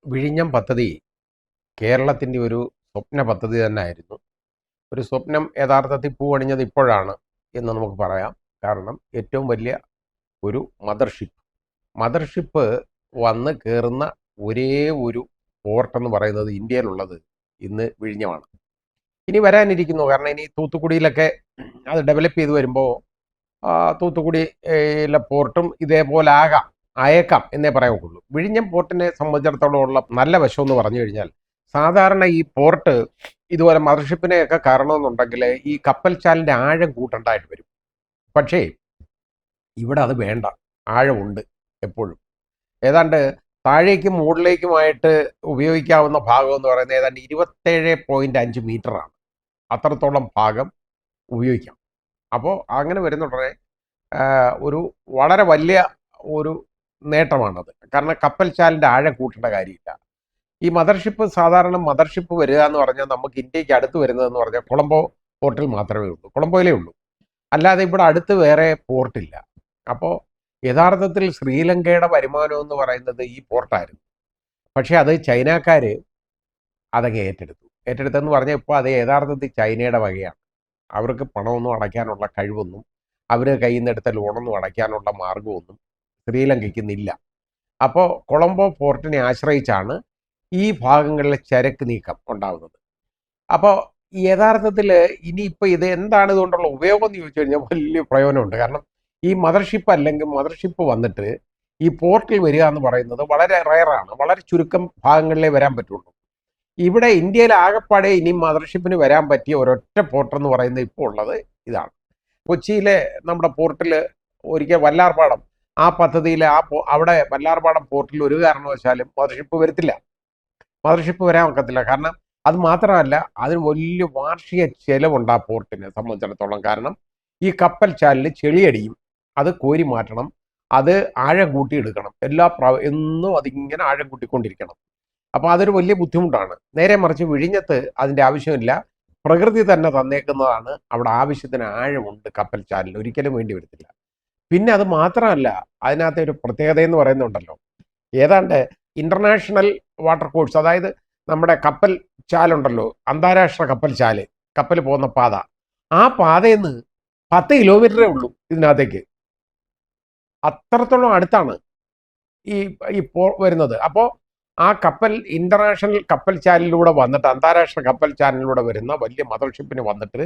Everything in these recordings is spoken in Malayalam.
വിഴിഞ്ഞം പദ്ധതി കേരളത്തിൻ്റെ ഒരു സ്വപ്ന പദ്ധതി തന്നെയായിരുന്നു. ഒരു സ്വപ്നം യഥാർത്ഥത്തിൽ പൂവണിഞ്ഞത് ഇപ്പോഴാണ് എന്ന് നമുക്ക് പറയാം. കാരണം ഏറ്റവും വലിയ ഒരു മദർഷിപ്പ് വന്ന് കയറുന്ന ഒരേ ഒരു പോർട്ട് എന്ന് പറയുന്നത് ഇന്ത്യയിലുള്ളത് ഇന്ന് വിഴിഞ്ഞമാണ്. ഇനി വരാനിരിക്കുന്നു. കാരണം ഇനി തൂത്തുക്കുടിയിലൊക്കെ അത് ഡെവലപ്പ് ചെയ്ത് വരുമ്പോൾ തൂത്തുക്കുടിയിലെ പോർട്ടും ഇതേപോലെ അയക്കാം എന്നേ പറയാവുള്ളൂ. വിഴിഞ്ഞം പോർട്ടിനെ സംബന്ധിച്ചിടത്തോളം ഉള്ള നല്ല വശം എന്ന് പറഞ്ഞു കഴിഞ്ഞാൽ, സാധാരണ ഈ പോർട്ട് ഇതുപോലെ മദർഷിപ്പിനെയൊക്കെ കയറണമെന്നുണ്ടെങ്കിൽ ഈ കപ്പൽ ചാലിൻ്റെ ആഴം കൂട്ടണ്ടായിട്ട് വരും. പക്ഷേ ഇവിടെ അത് വേണ്ട, ആഴമുണ്ട് എപ്പോഴും. ഏതാണ്ട് താഴേക്കും മുകളിലേക്കുമായിട്ട് ഉപയോഗിക്കാവുന്ന ഭാഗം എന്ന് പറയുന്നത് ഏതാണ്ട് 27.5 മീറ്ററാണ്. അത്രത്തോളം ഭാഗം ഉപയോഗിക്കാം. അപ്പോൾ അങ്ങനെ വരുന്നുടനെ ഒരു വളരെ വലിയ ഒരു നേട്ടമാണത്. കാരണം കപ്പൽ ചാലിൻ്റെ ആഴം കൂട്ടേണ്ട കാര്യമില്ല. ഈ സാധാരണ മദർഷിപ്പ് വരിക എന്ന് പറഞ്ഞാൽ നമുക്ക് ഇന്ത്യക്ക് അടുത്ത് വരുന്നതെന്ന് പറഞ്ഞാൽ കൊളംബോ പോർട്ടിൽ മാത്രമേ ഉള്ളൂ, കൊളംബോയിലേ ഉള്ളൂ. അല്ലാതെ ഇവിടെ അടുത്ത് വേറെ പോർട്ടില്ല. അപ്പോൾ യഥാർത്ഥത്തിൽ ശ്രീലങ്കയുടെ വരുമാനം എന്ന് പറയുന്നത് ഈ പോർട്ടായിരുന്നു. പക്ഷേ അത് ചൈനക്കാർ അതങ്ങ് ഏറ്റെടുത്തെന്ന് പറഞ്ഞാൽ ഇപ്പോൾ അത് യഥാർത്ഥത്തിൽ ചൈനയുടെ വകയാണ്. അവർക്ക് പണമൊന്നും അടയ്ക്കാനുള്ള കഴിവൊന്നും, അവർ കയ്യിൽ നിന്നെടുത്ത ലോണൊന്നും അടയ്ക്കാനുള്ള മാർഗമൊന്നും ശ്രീലങ്കയ്ക്കുന്നില്ല. അപ്പോൾ കൊളംബോ പോർട്ടിനെ ആശ്രയിച്ചാണ് ഈ ഭാഗങ്ങളിലെ ചരക്ക് നീക്കം ഉണ്ടാകുന്നത്. അപ്പോൾ യഥാർത്ഥത്തിൽ ഇനിയിപ്പോൾ ഇത് എന്താണ് ഇതുകൊണ്ടുള്ള ഉപയോഗം എന്ന് ചോദിച്ചു കഴിഞ്ഞാൽ വലിയ പ്രയോജനമുണ്ട്. കാരണം ഈ മദർഷിപ്പ് വന്നിട്ട് ഈ പോർട്ടിൽ വരിക എന്ന് പറയുന്നത് വളരെ റയറാണ്. വളരെ ചുരുക്കം ഭാഗങ്ങളിലേ വരാൻ പറ്റുള്ളൂ. ഇവിടെ ഇന്ത്യയിൽ ആകെപ്പാടെ ഇനി മദർഷിപ്പിന് വരാൻ പറ്റിയ ഒരൊറ്റ പോർട്ട് എന്ന് പറയുന്നത് ഇപ്പോൾ ഉള്ളത് ഇതാണ്. കൊച്ചിയിലെ നമ്മുടെ പോർട്ടിൽ ഒരിക്കൽ വല്ലാർപാടം ആ പദ്ധതിയിൽ അവിടെ വല്ലാർപാടം പോർട്ടിൽ ഒരു കാരണവശാലും മദർഷിപ്പ് വരാൻ ഒക്കത്തില്ല. കാരണം അത് മാത്രമല്ല, അതിന് വലിയ വാർഷിക ചെലവുണ്ട് ആ പോർട്ടിനെ സംബന്ധിച്ചിടത്തോളം. കാരണം ഈ കപ്പൽ ചാലിൽ ചെളിയടിയും, അത് കോരി മാറ്റണം, അത് ആഴം കൂട്ടിയെടുക്കണം, എന്നും അതിങ്ങനെ ആഴം കൂട്ടിക്കൊണ്ടിരിക്കണം. അപ്പോൾ അതൊരു വലിയ ബുദ്ധിമുട്ടാണ്. നേരെ മറിച്ച് വിഴിഞ്ഞത്ത് അതിൻ്റെ ആവശ്യമില്ല. പ്രകൃതി തന്നെ തന്നേക്കുന്നതാണ്. അവിടെ ആവശ്യത്തിന് ആഴമുണ്ട് കപ്പൽ ചാലിൽ, ഒരിക്കലും വേണ്ടി വരത്തില്ല. പിന്നെ അത് മാത്രമല്ല, അതിനകത്തെ ഒരു പ്രത്യേകത എന്ന് പറയുന്നുണ്ടല്ലോ, ഏതാണ്ട് ഇന്റർനാഷണൽ വാട്ടർ കോഴ്സ്, അതായത് നമ്മുടെ കപ്പൽ ചാലുണ്ടല്ലോ, അന്താരാഷ്ട്ര കപ്പൽ ചാല്, കപ്പൽ പോകുന്ന പാത, ആ പാതയിൽ നിന്ന് 10 കിലോമീറ്ററേ ഉള്ളൂ ഇതിനകത്തേക്ക്. അത്രത്തോളം അടുത്താണ് ഈ വരുന്നത്. അപ്പോൾ ആ ഇന്റർനാഷണൽ കപ്പൽ ചാലിലൂടെ വന്നിട്ട്, അന്താരാഷ്ട്ര കപ്പൽ ചാലിലൂടെ വരുന്ന വലിയ മദർഷിപ്പിന് വന്നിട്ട്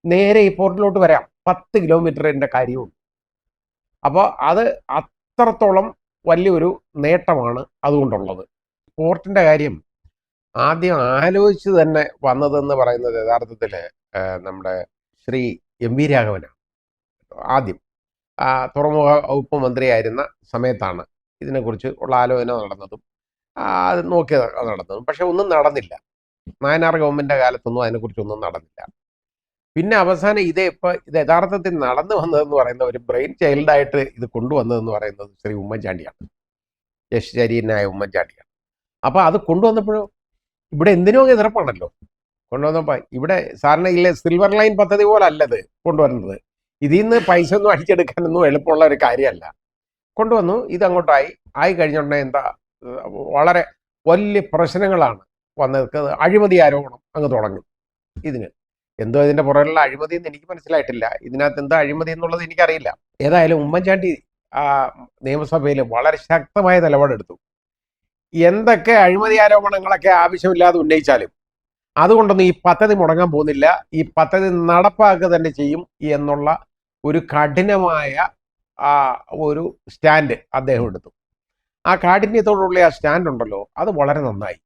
നേരെ ഈ പോർട്ടിലോട്ട് വരാം. 10 കിലോമീറ്ററിൻ്റെ കാര്യമുള്ളൂ. അപ്പോൾ അത് അത്രത്തോളം വലിയൊരു നേട്ടമാണ് അതുകൊണ്ടുള്ളത്. പോർട്ടിൻ്റെ കാര്യം ആദ്യം ആലോചിച്ച് തന്നെ വന്നതെന്ന് പറയുന്നത് യഥാർത്ഥത്തിൽ നമ്മുടെ ശ്രീ എം വി രാഘവനാണ്. ആദ്യം തുറമുഖ വകുപ്പ് മന്ത്രിയായിരുന്ന സമയത്താണ് ഇതിനെക്കുറിച്ച് ഉള്ള ആലോചന നടന്നതും അത് നോക്കി നടന്നതും. പക്ഷെ ഒന്നും നടന്നില്ല. നായനാർ ഗവൺമെൻറ്റിൻ്റെ കാലത്തൊന്നും അതിനെക്കുറിച്ചൊന്നും നടന്നില്ല. പിന്നെ അവസാനം ഇത് യഥാർത്ഥത്തിൽ നടന്നു വന്നതെന്ന് പറയുന്ന ഒരു ബ്രെയിൻ ചൈൽഡായിട്ട് ഇത് കൊണ്ടുവന്നതെന്ന് പറയുന്നത് ശ്രീ ഉമ്മൻചാണ്ടിയാണ്, യശരീരനായ ഉമ്മൻചാണ്ടിയാണ്. അപ്പോൾ അത് കൊണ്ടുവന്നപ്പോഴും ഇവിടെ എന്തിനോ എതിർപ്പാണല്ലോ. കൊണ്ടുവന്നപ്പോൾ ഇവിടെ സാറിന് ഇല്ലേ സിൽവർ ലൈൻ പദ്ധതി പോലെ അല്ലത് കൊണ്ടുവരുന്നത്. ഇതിൽ നിന്ന് പൈസ ഒന്നും അടിച്ചെടുക്കാനൊന്നും എളുപ്പമുള്ള ഒരു കാര്യമല്ല. കൊണ്ടുവന്നു, ആയി കഴിഞ്ഞുണ്ടെങ്കിൽ എന്താ വളരെ വലിയ പ്രശ്നങ്ങളാണ് വന്നത്. അഴിമതി ആരോപണം അങ്ങ് തുടങ്ങും. എന്തോ ഇതിന്റെ പുറകിലുള്ള അഴിമതി എന്ന് എനിക്ക് മനസ്സിലായിട്ടില്ല. ഇതിനകത്ത് എന്താ അഴിമതി എന്നുള്ളത് എനിക്കറിയില്ല. ഏതായാലും ഉമ്മൻചാണ്ടി നിയമസഭയിൽ വളരെ ശക്തമായ നിലപാടെടുത്തു. എന്തൊക്കെ അഴിമതി ആരോപണങ്ങളൊക്കെ ആവശ്യമില്ലാതെ ഉന്നയിച്ചാലും അതുകൊണ്ടൊന്നും ഈ പദ്ധതി മുടങ്ങാൻ പോകുന്നില്ല, ഈ പദ്ധതി നടപ്പാക്കുക തന്നെ ചെയ്യും എന്നുള്ള ഒരു കഠിനമായ ഒരു സ്റ്റാൻഡ് അദ്ദേഹം എടുത്തു. ആ കാഠിന്യത്തോടുള്ള ആ സ്റ്റാൻഡ് ഉണ്ടല്ലോ, അത് വളരെ നന്നായി.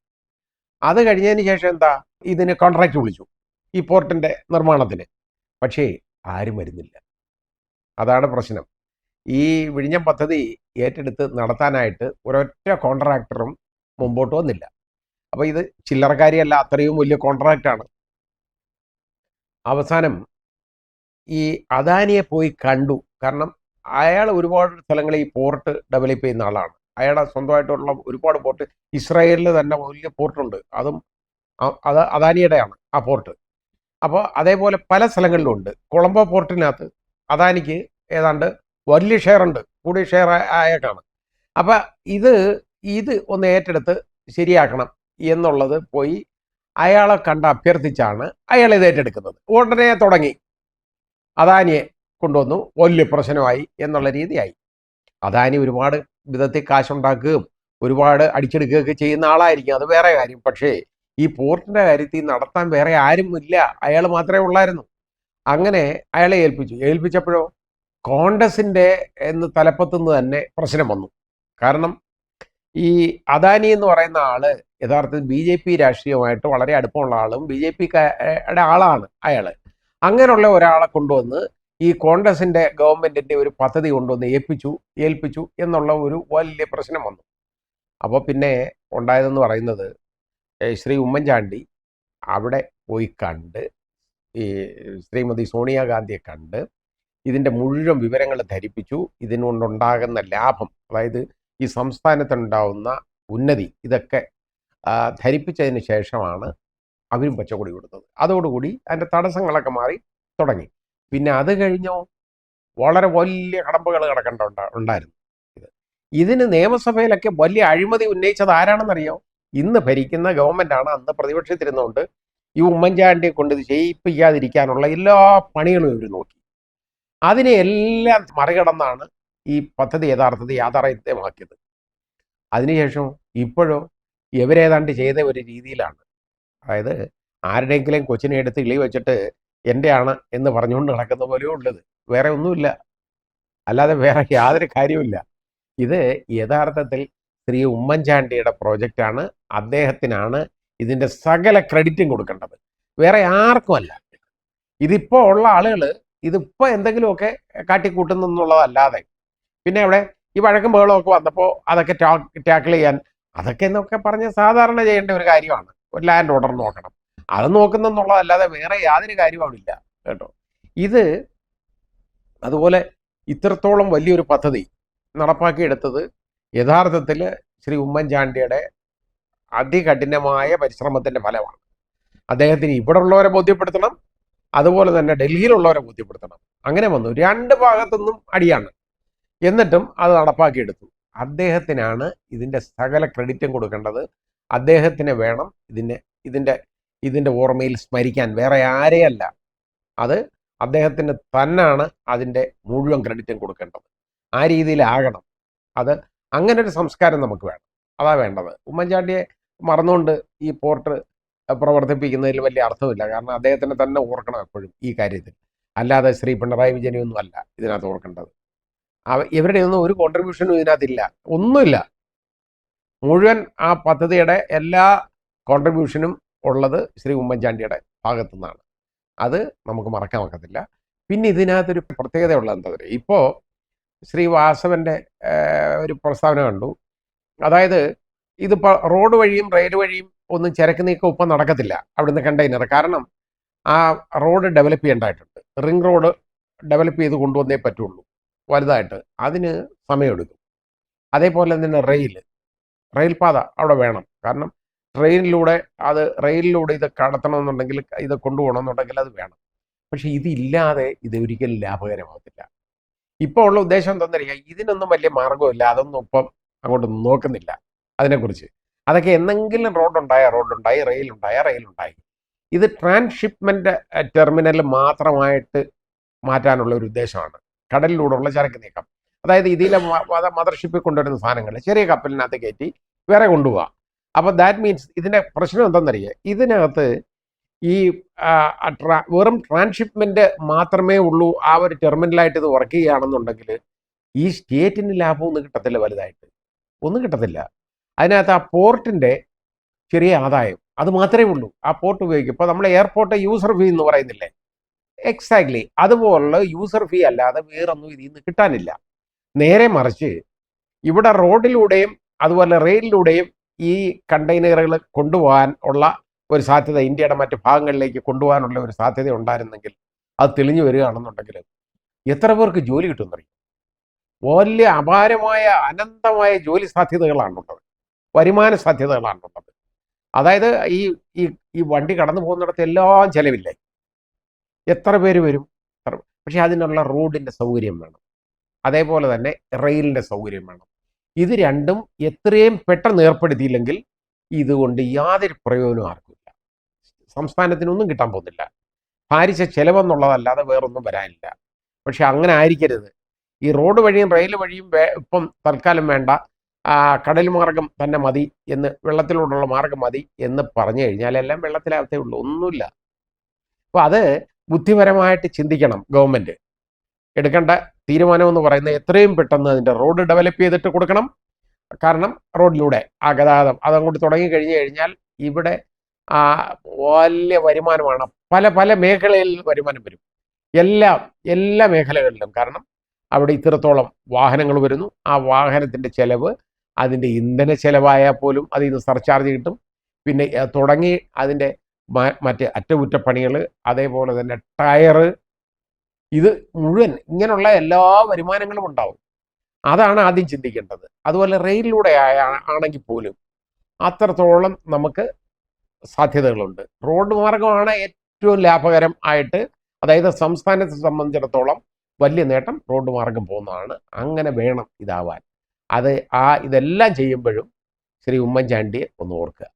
അത് കഴിഞ്ഞതിന് ശേഷം എന്താ, ഇതിന് കോൺട്രാക്ട് വിളിച്ചു ഈ പോർട്ടിന്റെ നിർമ്മാണത്തിന്. പക്ഷേ ആരും വരുന്നില്ല. അതാണ് പ്രശ്നം. ഈ വിഴിഞ്ഞം പദ്ധതി ഏറ്റെടുത്ത് നടത്താനായിട്ട് ഒരൊറ്റ കോൺട്രാക്ടറും മുമ്പോട്ട് വന്നില്ല. അപ്പോൾ ഇത് ചില്ലറക്കാരിയല്ല, അത്രയും വലിയ കോൺട്രാക്റ്റാണ്. അവസാനം ഈ അദാനിയെ പോയി കണ്ടു. കാരണം അയാൾ ഒരുപാട് സ്ഥലങ്ങളിൽ ഈ പോർട്ട് ഡെവലപ്പ് ചെയ്യുന്ന ആളാണ്. അയാളുടെ സ്വന്തമായിട്ടുള്ള ഒരുപാട് പോർട്ട്, ഇസ്രായേലിൽ തന്നെ വലിയ പോർട്ടുണ്ട്, അതും അദാനിയുടെയാണ് ആ പോർട്ട്. അപ്പോൾ അതേപോലെ പല സ്ഥലങ്ങളിലും ഉണ്ട്. കൊളംബോ പോർട്ടിനകത്ത് അദാനിക്ക് ഏതാണ്ട് വലിയ ഷെയർ ഉണ്ട്, കൂടിയ ഷെയർ ആയേക്കാണ്. അപ്പം ഇത് ഒന്ന് ഏറ്റെടുത്ത് ശരിയാക്കണം എന്നുള്ളത് പോയി അയാളെ കണ്ട് അഭ്യർത്ഥിച്ചാണ് അയാൾ ഇത് ഏറ്റെടുക്കുന്നത്. ഉടനെ തുടങ്ങി അദാനിയെ കൊണ്ടുവന്നു, വലിയ പ്രശ്നമായി എന്നുള്ള രീതിയായി. അദാനി ഒരുപാട് വിധത്തിൽ കാശുണ്ടാക്കുകയും ഒരുപാട് അടിച്ചെടുക്കുകയൊക്കെ ചെയ്യുന്ന ആളായിരിക്കും, അത് വേറെ കാര്യം. പക്ഷേ ഈ പോർട്ടിൻ്റെ കാര്യത്തിൽ നടത്താൻ വേറെ ആരും ഇല്ല, അയാൾ മാത്രമേ ഉള്ളായിരുന്നു. അങ്ങനെ അയാളെ ഏൽപ്പിച്ചപ്പോഴോ കോൺഗ്രസിൻ്റെ തലപ്പത്തുനിന്ന് തന്നെ പ്രശ്നം വന്നു. കാരണം ഈ അദാനി എന്ന് പറയുന്ന ആള് യഥാർത്ഥത്തിൽ BJP രാഷ്ട്രീയമായിട്ട് വളരെ അടുപ്പമുള്ള ആളും BJPയുടെ ആളാണ് അയാൾ. അങ്ങനെയുള്ള ഒരാളെ കൊണ്ടുവന്ന് ഈ കോൺഗ്രസിൻ്റെ ഗവൺമെൻറ്റിൻ്റെ ഒരു പദ്ധതി കൊണ്ടുവന്ന് ഏൽപ്പിച്ചു എന്നുള്ള ഒരു വലിയ പ്രശ്നം വന്നു. അപ്പോൾ പിന്നെ ഉണ്ടായതെന്ന് പറയുന്നത് ശ്രീ ഉമ്മൻചാണ്ടി അവിടെ പോയി കണ്ട് ഈ ശ്രീമതി സോണിയാഗാന്ധിയെ കണ്ട് ഇതിൻ്റെ മുഴുവൻ വിവരങ്ങൾ ധരിപ്പിച്ചു. ഇതിനുകൊണ്ടുണ്ടാകുന്ന ലാഭം, അതായത് ഈ സംസ്ഥാനത്തുണ്ടാവുന്ന ഉന്നതി, ഇതൊക്കെ ധരിപ്പിച്ചതിന് ശേഷമാണ് അവരും പച്ചക്കൊടി കൊടുത്തത്. അതോടുകൂടി അതിൻ്റെ തടസ്സങ്ങളൊക്കെ മാറി തുടങ്ങി. പിന്നെ അത് കഴിഞ്ഞോ വളരെ വലിയ കടമ്പകൾ ഉണ്ടായിരുന്നു. ഇതിന് നിയമസഭയിലൊക്കെ വലിയ അഴിമതി ഉന്നയിച്ചത് ആരാണെന്നറിയോ? ഇന്ന് ഭരിക്കുന്ന ഗവൺമെൻറ്റാണ്. അന്ന് പ്രതിപക്ഷത്തിരുന്നുകൊണ്ട് ഈ ഉമ്മൻചാണ്ടിയെ കൊണ്ട് ഇത് ചെയ്യിപ്പിക്കാതിരിക്കാനുള്ള എല്ലാ പണികളും ഇവർ നോക്കി. അതിനെ എല്ലാം മറികടന്നാണ് ഈ പദ്ധതി യഥാർത്ഥത്തിൽ യാഥാർത്ഥ്യമാക്കിയത്. അതിനുശേഷം ഇപ്പോഴോ ഇവരേതാണ്ട് ചെയ്ത ഒരു രീതിയിലാണ്. അതായത് ആരുടെയെങ്കിലും കൊച്ചിനെ എടുത്ത് ഇളി വെച്ചിട്ട് എൻ്റെയാണ് എന്ന് പറഞ്ഞുകൊണ്ട് നടക്കുന്ന പോലെയോ ഉള്ളത്, വേറെ ഒന്നുമില്ല. അല്ലാതെ വേറെ യാതൊരു കാര്യവുമില്ല. ഇത് യഥാർത്ഥത്തിൽ ശ്രീ ഉമ്മൻചാണ്ടിയുടെ പ്രോജക്റ്റാണ്. അദ്ദേഹത്തിനാണ് ഇതിൻ്റെ സകല ക്രെഡിറ്റും കൊടുക്കേണ്ടത്, വേറെ ആർക്കുമല്ല. ഇതിപ്പോൾ ഉള്ള ആളുകൾ ഇതിപ്പോൾ എന്തെങ്കിലുമൊക്കെ കാട്ടിക്കൂട്ടുന്നെന്നുള്ളതല്ലാതെ പിന്നെ അവിടെ ഈ വഴക്കും ബഹളമൊക്കെ വന്നപ്പോൾ അതൊക്കെ ടാക്കിൾ ചെയ്യാൻ, അതൊക്കെ എന്നൊക്കെ പറഞ്ഞ് സാധാരണ ചെയ്യേണ്ട ഒരു കാര്യമാണ്. ഒരു ലാൻഡ് ഓർഡർ നോക്കണം, അത് നോക്കുന്നെന്നുള്ളതല്ലാതെ വേറെ യാതൊരു കാര്യവും അവിടെ ഇല്ല കേട്ടോ. ഇത് അതുപോലെ ഇത്രത്തോളം വലിയൊരു പദ്ധതി നടപ്പാക്കിയെടുത്തത് യഥാർത്ഥത്തിൽ ശ്രീ ഉമ്മൻചാണ്ടിയുടെ അതികഠിനമായ പരിശ്രമത്തിൻ്റെ ഫലമാണ്. അദ്ദേഹത്തിന് ഇവിടെ ഉള്ളവരെ ബോധ്യപ്പെടുത്തണം, അതുപോലെ തന്നെ ഡൽഹിയിലുള്ളവരെ ബോധ്യപ്പെടുത്തണം. അങ്ങനെ വന്നു, രണ്ട് ഭാഗത്തുനിന്നും അടിയാണ്. എന്നിട്ടും അത് നടപ്പാക്കിയെടുത്തു. അദ്ദേഹത്തിനാണ് ഇതിൻ്റെ സകല ക്രെഡിറ്റും കൊടുക്കേണ്ടത്. അദ്ദേഹത്തിന് വേണം ഇതിൻ്റെ ഓർമ്മയിൽ സ്മരിക്കാൻ, വേറെ ആരെയല്ല. അത് അദ്ദേഹത്തിന് തന്നെയാണ് അതിൻ്റെ മുഴുവൻ ക്രെഡിറ്റും കൊടുക്കേണ്ടത്. ആ രീതിയിലാകണം അത്. അങ്ങനെ ഒരു സംസ്കാരം നമുക്ക് വേണം, അതാ വേണ്ടത്. ഉമ്മൻചാണ്ടിയെ മറന്നുകൊണ്ട് ഈ പോർട്ട് പ്രവർത്തിപ്പിക്കുന്നതിൽ വലിയ അർത്ഥമില്ല. കാരണം അദ്ദേഹത്തിന് തന്നെ ഓർക്കണം എപ്പോഴും ഈ കാര്യത്തിൽ, അല്ലാതെ ശ്രീ പിണറായി വിജയനെയൊന്നും അല്ല ഇതിനകത്ത് ഓർക്കേണ്ടത്. ഇവരുടെ ഒന്നും ഒരു കോൺട്രിബ്യൂഷനും ഇതിനകത്തില്ല, ഒന്നുമില്ല. മുഴുവൻ ആ പദ്ധതിയുടെ എല്ലാ കോൺട്രിബ്യൂഷനും ഉള്ളത് ശ്രീ ഉമ്മൻചാണ്ടിയുടെ ഭാഗത്തു നിന്നാണ്. അത് നമുക്ക് മറക്കാൻ ഒക്കത്തില്ല. പിന്നെ ഇതിനകത്തൊരു പ്രത്യേകതയുള്ള എന്താ പറയുക, ഇപ്പോൾ ശ്രീ വാസവൻ്റെ ഒരു പ്രസ്താവന കണ്ടു. അതായത് ഇതിപ്പോൾ റോഡ് വഴിയും റെയിൽ വഴിയും ഒന്നും ചരക്ക് നീക്കം ഇപ്പം നടക്കത്തില്ല അവിടുന്ന് കണ്ടെയ്നർ. കാരണം ആ റോഡ് ഡെവലപ്പ് ചെയ്യേണ്ടതായിട്ടുണ്ട്. റിംഗ് റോഡ് ഡെവലപ്പ് ചെയ്ത് കൊണ്ടുവന്നേ പറ്റുള്ളൂ വലുതായിട്ട്, അതിന് സമയമെടുക്കും. അതേപോലെ തന്നെ റെയിൽപാത അവിടെ വേണം. കാരണം റെയിലിലൂടെ ഇത് കടത്തണമെന്നുണ്ടെങ്കിൽ, ഇത് കൊണ്ടുപോകണമെന്നുണ്ടെങ്കിൽ അത് വേണം. പക്ഷെ ഇതില്ലാതെ ഇത് ഒരിക്കലും ലാഭകരമാകത്തില്ല. ഇപ്പോൾ ഉള്ള ഉദ്ദേശം എന്താണെന്നറിയാം, ഇതിനൊന്നും വലിയ മാർഗമില്ല, അതൊന്നും ഇപ്പം അങ്ങോട്ട് നോക്കുന്നില്ല അതിനെക്കുറിച്ച്. അതൊക്കെ എന്തെങ്കിലും റോഡുണ്ടായി, റെയിലുണ്ടായി. ഇത് ട്രാൻസ്ഷിപ്മെന്റ് ടെർമിനൽ മാത്രമായിട്ട് മാറ്റാനുള്ള ഒരു ഉദ്ദേശമാണ്. കടലിലൂടെയുള്ള ചരക്ക് നീക്കം, അതായത് ഇതിലെ മദർഷിപ്പിൽ കൊണ്ടുവരുന്ന സാധനങ്ങൾ ചെറിയ കപ്പലിനകത്ത് കയറ്റി വേറെ കൊണ്ടുപോകാം. അപ്പോൾ ദാറ്റ് മീൻസ് ഇതിൻ്റെ പ്രശ്നം എന്താണെന്നറിയാം, ഇതിനകത്ത് ഈ വെറും ട്രാൻസ്ഷിപ്മെന്റ് മാത്രമേ ഉള്ളൂ ആ ഒരു ടെർമിനലായിട്ട് ഇത് വർക്ക് ചെയ്യുകയാണെന്നുണ്ടെങ്കിൽ ഈ സ്റ്റേറ്റിന് ലാഭമൊന്നും കിട്ടത്തില്ല, വലുതായിട്ട് ഒന്നും കിട്ടത്തില്ല. അതിനകത്ത് ആ പോർട്ടിൻ്റെ ചെറിയ ആദായം അത് മാത്രമേ ഉള്ളൂ ആ പോർട്ട് ഉപയോഗിക്കും. ഇപ്പോൾ നമ്മൾ എയർപോർട്ട് യൂസർ ഫീ എന്ന് പറയുന്നില്ലേ, എക്സാക്ട്ലി അതുപോലുള്ള യൂസർ ഫീ അല്ലാതെ വേറൊന്നും ഇതിൽ നിന്ന് കിട്ടാനില്ല. നേരെ മറിച്ച് ഇവിടെ റോഡിലൂടെയും അതുപോലെ റെയിലിലൂടെയും ഈ കണ്ടെയ്നറുകൾ കൊണ്ടുപോകാൻ ഉള്ള ഒരു സാധ്യത, ഇന്ത്യയുടെ മറ്റ് ഭാഗങ്ങളിലേക്ക് കൊണ്ടുപോകാനുള്ള ഒരു സാധ്യത ഉണ്ടായിരുന്നെങ്കിൽ, അത് തെളിഞ്ഞു വരികയാണെന്നുണ്ടെങ്കിൽ എത്ര പേർക്ക് ജോലി കിട്ടുമെന്നറിയും. വലിയ അപാരമായ അനന്തമായ ജോലി സാധ്യതകളാണുള്ളത്, വരുമാന സാധ്യതകളാണുള്ളത്. അതായത് ഈ വണ്ടി കടന്നു പോകുന്നിടത്ത് എല്ലാം ചെലവില്ലേ, എത്ര പേര് വരും. പക്ഷെ അതിനുള്ള റോഡിൻ്റെ സൗകര്യം വേണം, അതേപോലെ തന്നെ റെയിലിൻ്റെ സൗകര്യം വേണം. ഇത് രണ്ടും എത്രയും പെട്ടെന്ന് ഏർപ്പെടുത്തിയില്ലെങ്കിൽ ഇതുകൊണ്ട് യാതൊരു പ്രയോജനവും ആർക്കുമില്ല. സംസ്ഥാനത്തിനൊന്നും കിട്ടാൻ പോകുന്നില്ല. ഭാരിച്ച ചെലവെന്നുള്ളതല്ലാതെ വേറൊന്നും വരാനില്ല. പക്ഷെ അങ്ങനെ ആയിരിക്കരുത്. ഈ റോഡ് വഴിയും റെയിൽ വഴിയും ഇപ്പം തൽക്കാലം വേണ്ട, കടൽ മാർഗം തന്നെ മതി എന്ന്, വെള്ളത്തിലൂടെയുള്ള മാർഗം മതി എന്ന് പറഞ്ഞു കഴിഞ്ഞാൽ എല്ലാം വെള്ളത്തിലാകത്തേ ഉള്ളൂ, ഒന്നുമില്ല. അപ്പോൾ അത് ബുദ്ധിപരമായിട്ട് ചിന്തിക്കണം ഗവൺമെൻറ്. എടുക്കേണ്ട തീരുമാനം എന്ന് പറയുന്നത് എത്രയും പെട്ടെന്ന് അതിൻ്റെ റോഡ് ഡെവലപ്പ് ചെയ്തിട്ട് കൊടുക്കണം. കാരണം റോഡിലൂടെ ആ ഗതാഗതം അതങ്ങോട്ട് തുടങ്ങി കഴിഞ്ഞാൽ ഇവിടെ വലിയ വരുമാനമാണ്. പല പല മേഖലയിൽ വരുമാനം വരും, എല്ലാ മേഖലകളിലും. കാരണം അവിടെ ഇത്രത്തോളം വാഹനങ്ങൾ വരുന്നു. ആ വാഹനത്തിൻ്റെ ചെലവ്, അതിൻ്റെ ഇന്ധന ചെലവായാൽ പോലും അതിൽ നിന്ന് സർചാർജ് കിട്ടും. പിന്നെ തുടങ്ങി അതിൻ്റെ മറ്റ് അറ്റകുറ്റപ്പണികൾ, അതേപോലെ തന്നെ ടയറ്, ഇത് മുഴുവൻ ഇങ്ങനെയുള്ള എല്ലാ വരുമാനങ്ങളും ഉണ്ടാവും. അതാണ് ആദ്യം ചിന്തിക്കേണ്ടത്. അതുപോലെ റെയിലിലൂടെ ആണെങ്കിൽ പോലും അത്രത്തോളം നമുക്ക് സാധ്യതകളുണ്ട്. റോഡ് മാർഗമാണ് ഏറ്റവും ലാഭകരം ആയിട്ട്, അതായത് സംസ്ഥാനത്തെ സംബന്ധിച്ചിടത്തോളം വലിയ നേട്ടം റോഡ് മാർഗം പോകുന്നതാണ്. അങ്ങനെ വേണം ഇതാവാൻ. ഇതെല്ലാം ചെയ്യുമ്പോഴും ശ്രീ ഉമ്മൻചാണ്ടിയെ ഒന്ന് ഓർക്കുക.